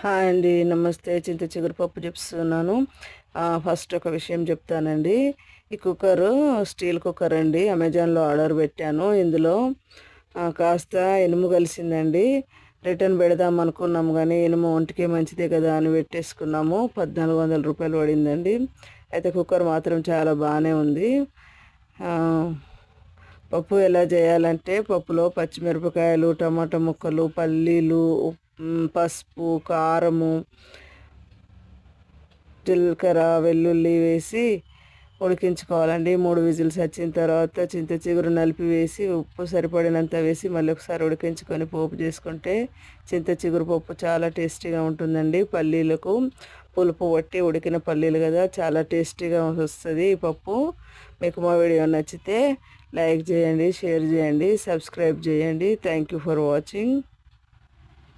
Hi అండి, నమస్తే. చింత చిగురు పప్పు చెప్తున్నాను. ఫస్ట్ ఒక విషయం చెప్తానండి. ఈ కుక్కరు స్టీల్ కుక్కర్ అండి. అమెజాన్లో ఆర్డర్ పెట్టాను. ఇందులో కాస్త ఇనుము కలిసిందండి. రిటర్న్ పెడదాం అనుకున్నాము, కానీ ఇనుము ఒంటికి మంచిదే కదా అని పెట్టేసుకున్నాము. 1400 రూపాయలు పడిందండి. అయితే కుక్కర్ మాత్రం చాలా బాగానే ఉంది. పప్పు ఎలా చేయాలంటే, పప్పులో పచ్చిమిరపకాయలు, టమాటా ముక్కలు, పల్లీలు, పసుపు, కారము, జీలకర్ర, వెల్లుల్లి వేసి ఉడికించుకోవాలండి. 3 విజిల్స్ వచ్చిన తర్వాత చింత చిగురు నలిపి వేసి ఉప్పు సరిపడినంత వేసి మళ్ళీ ఒకసారి ఉడికించుకొని పోపు చేసుకుంటే చింత చిగురు పప్పు చాలా టేస్టీగా ఉంటుందండి. పల్లీలకు పులుపు పట్టి ఉడికిన పల్లీలు కదా, చాలా టేస్టీగా వస్తుంది ఈ పప్పు. మీకు మా వీడియో నచ్చితే లైక్ చేయండి, షేర్ చేయండి, సబ్స్క్రైబ్ చేయండి. Thank you for watching.